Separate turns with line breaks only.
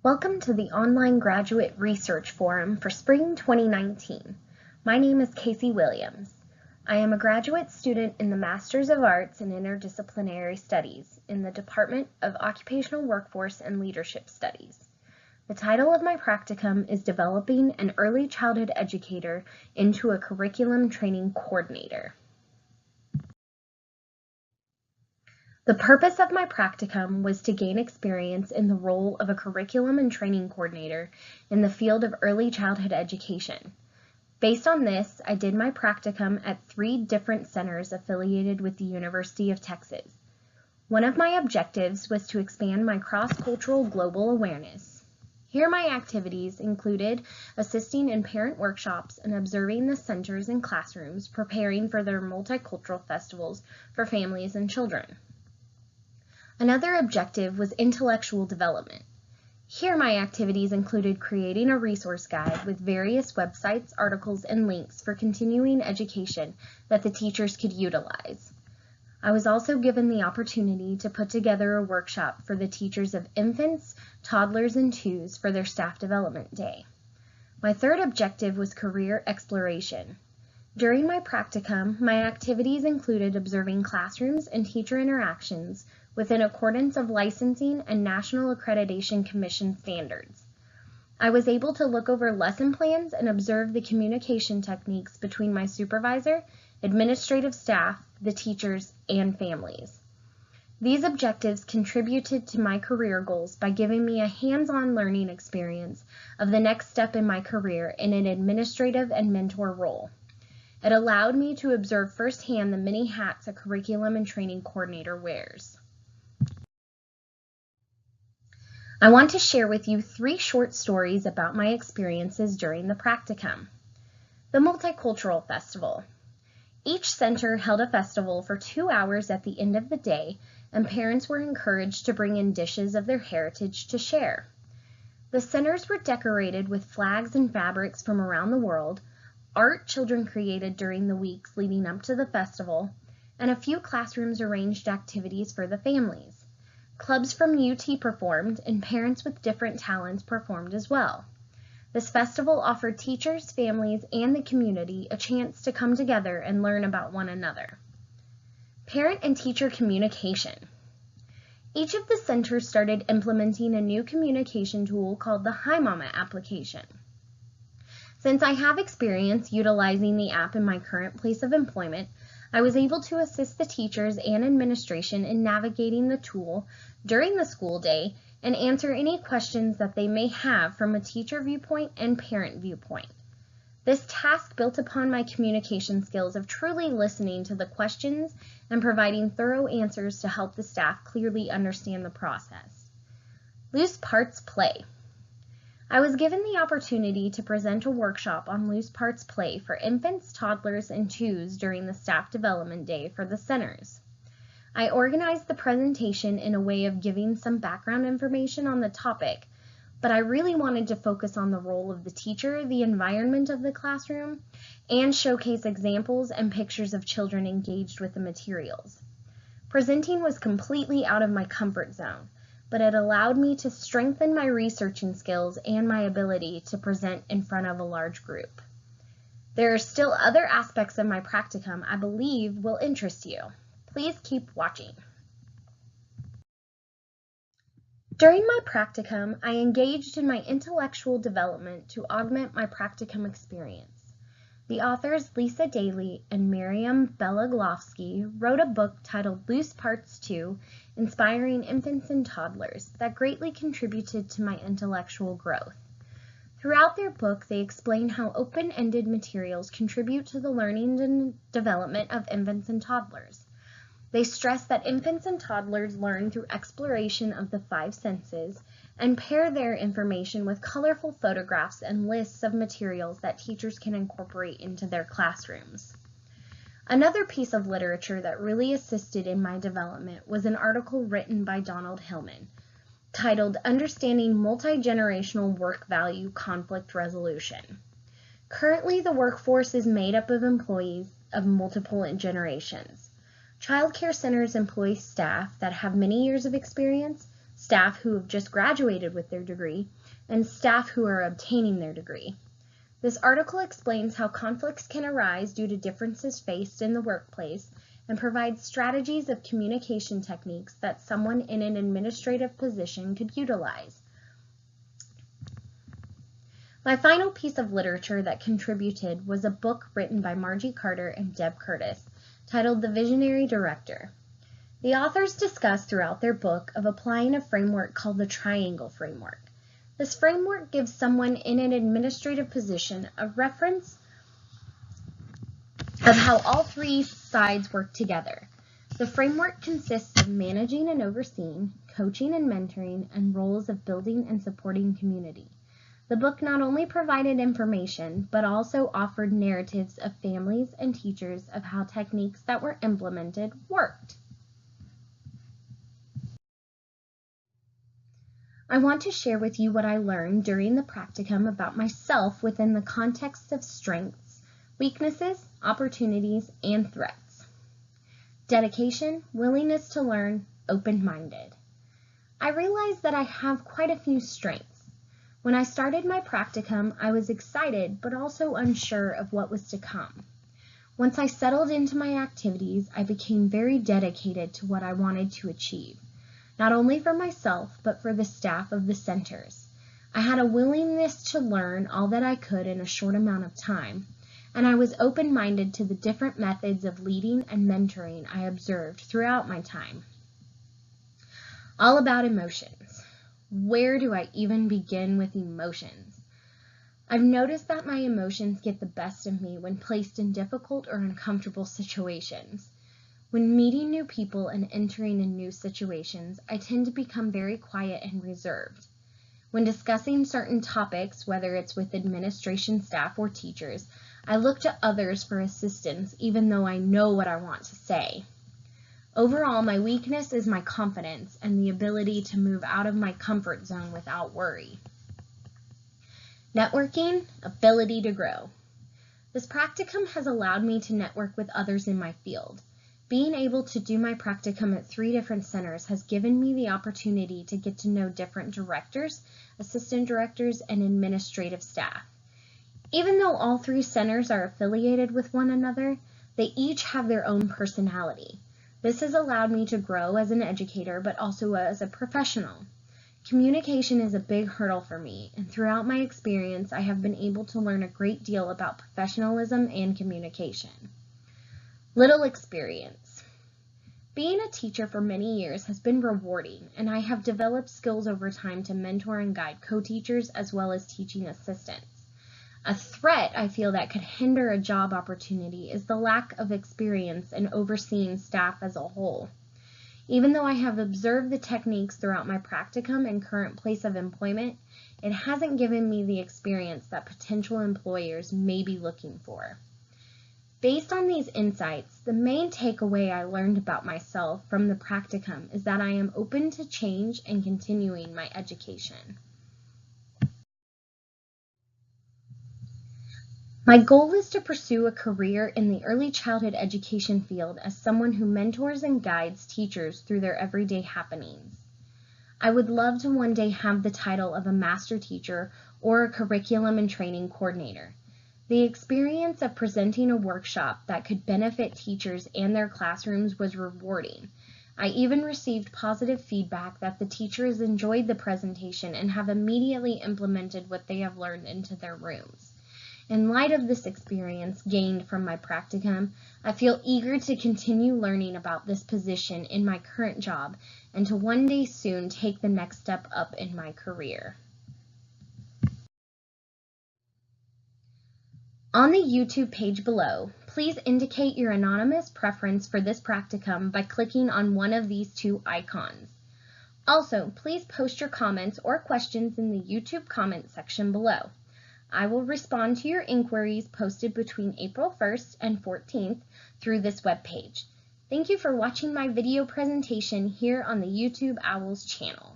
Welcome to the Online Graduate Research Forum for Spring 2019. My name is Kasey Williams. I am a graduate student in the Masters of Arts in Interdisciplinary Studies in the Department of Occupational Workforce and Leadership Studies. The title of my practicum is Developing an Early Childhood Educator into a Curriculum Training Coordinator. The purpose of my practicum was to gain experience in the role of a curriculum and training coordinator in the field of early childhood education. Based on this, I did my practicum at 3 different centers affiliated with the University of Texas. One of my objectives was to expand my cross-cultural global awareness. Here my activities included assisting in parent workshops and observing the centers and classrooms preparing for their multicultural festivals for families and children. Another objective was intellectual development. Here my activities included creating a resource guide with various websites, articles, and links for continuing education that the teachers could utilize. I was also given the opportunity to put together a workshop for the teachers of infants, toddlers, and twos for their staff development day. My third objective was career exploration. During my practicum, my activities included observing classrooms and teacher interactions within accordance of licensing and National Accreditation Commission standards. I was able to look over lesson plans and observe the communication techniques between my supervisor, administrative staff, the teachers, and families. These objectives contributed to my career goals by giving me a hands-on learning experience of the next step in my career in an administrative and mentor role. It allowed me to observe firsthand the many hats a curriculum and training coordinator wears. I want to share with you 3 short stories about my experiences during the practicum. The Multicultural Festival. Each center held a festival for 2 hours at the end of the day, and parents were encouraged to bring in dishes of their heritage to share. The centers were decorated with flags and fabrics from around the world, art children created during the weeks leading up to the festival, and a few classrooms arranged activities for the families. Clubs from UT performed, and parents with different talents performed as well. This festival offered teachers, families, and the community a chance to come together and learn about one another. Parent and teacher communication. Each of the centers started implementing a new communication tool called the Hi Mama application. Since I have experience utilizing the app in my current place of employment, I was able to assist the teachers and administration in navigating the tool during the school day and answer any questions that they may have from a teacher viewpoint and parent viewpoint. This task built upon my communication skills of truly listening to the questions and providing thorough answers to help the staff clearly understand the process. Loose parts play. I was given the opportunity to present a workshop on loose parts play for infants, toddlers, and twos during the staff development day for the centers. I organized the presentation in a way of giving some background information on the topic, but I really wanted to focus on the role of the teacher, the environment of the classroom, and showcase examples and pictures of children engaged with the materials. Presenting was completely out of my comfort zone, but it allowed me to strengthen my researching skills and my ability to present in front of a large group. There are still other aspects of my practicum I believe will interest you. Please keep watching. During my practicum, I engaged in my intellectual development to augment my practicum experience. The authors Lisa Daly and Miriam Beloglovsky wrote a book titled Loose Parts 2, Inspiring Infants and Toddlers, that greatly contributed to my intellectual growth. Throughout their book, they explain how open-ended materials contribute to the learning and development of infants and toddlers. They stress that infants and toddlers learn through exploration of the 5 senses and pair their information with colorful photographs and lists of materials that teachers can incorporate into their classrooms. Another piece of literature that really assisted in my development was an article written by Donald Hillman, titled Understanding Multi-Generational Work Value Conflict Resolution. Currently, the workforce is made up of employees of multiple generations. Child care centers employ staff that have many years of experience, staff who have just graduated with their degree, and staff who are obtaining their degree. This article explains how conflicts can arise due to differences faced in the workplace and provides strategies of communication techniques that someone in an administrative position could utilize. My final piece of literature that contributed was a book written by Margie Carter and Deb Curtis, titled The Visionary Director. The authors discuss throughout their book of applying a framework called the triangle framework. This framework gives someone in an administrative position a reference of how all three sides work together. The framework consists of managing and overseeing, coaching and mentoring, and roles of building and supporting community. The book not only provided information, but also offered narratives of families and teachers of how techniques that were implemented worked. I want to share with you what I learned during the practicum about myself within the context of strengths, weaknesses, opportunities, and threats. Dedication, willingness to learn, open-minded. I realized that I have quite a few strengths. When I started my practicum, I was excited but also unsure of what was to come. Once I settled into my activities, I became very dedicated to what I wanted to achieve, not only for myself but for the staff of the centers. I had a willingness to learn all that I could in a short amount of time, and I was open-minded to the different methods of leading and mentoring I observed throughout my time. All about emotions. Where do I even begin with emotions? I've noticed that my emotions get the best of me when placed in difficult or uncomfortable situations. When meeting new people and entering in new situations, I tend to become very quiet and reserved. When discussing certain topics, whether it's with administration staff or teachers, I look to others for assistance even though I know what I want to say. Overall, my weakness is my confidence and the ability to move out of my comfort zone without worry. Networking, ability to grow. This practicum has allowed me to network with others in my field. Being able to do my practicum at 3 different centers has given me the opportunity to get to know different directors, assistant directors, and administrative staff. Even though all 3 centers are affiliated with one another, they each have their own personality. This has allowed me to grow as an educator, but also as a professional. Communication is a big hurdle for me, and throughout my experience, I have been able to learn a great deal about professionalism and communication. Little experience. Being a teacher for many years has been rewarding, and I have developed skills over time to mentor and guide co-teachers as well as teaching assistants. A threat I feel that could hinder a job opportunity is the lack of experience in overseeing staff as a whole. Even though I have observed the techniques throughout my practicum and current place of employment, it hasn't given me the experience that potential employers may be looking for. Based on these insights, the main takeaway I learned about myself from the practicum is that I am open to change and continuing my education. My goal is to pursue a career in the early childhood education field as someone who mentors and guides teachers through their everyday happenings. I would love to one day have the title of a master teacher or a curriculum and training coordinator. The experience of presenting a workshop that could benefit teachers and their classrooms was rewarding. I even received positive feedback that the teachers enjoyed the presentation and have immediately implemented what they have learned into their rooms. In light of this experience gained from my practicum, I feel eager to continue learning about this position in my current job and to one day soon take the next step up in my career. On the YouTube page below, please indicate your anonymous preference for this practicum by clicking on one of these 2 icons. Also, please post your comments or questions in the YouTube comment section below. I will respond to your inquiries posted between April 1st and 14th through this webpage. Thank you for watching my video presentation here on the YouTube Owls channel.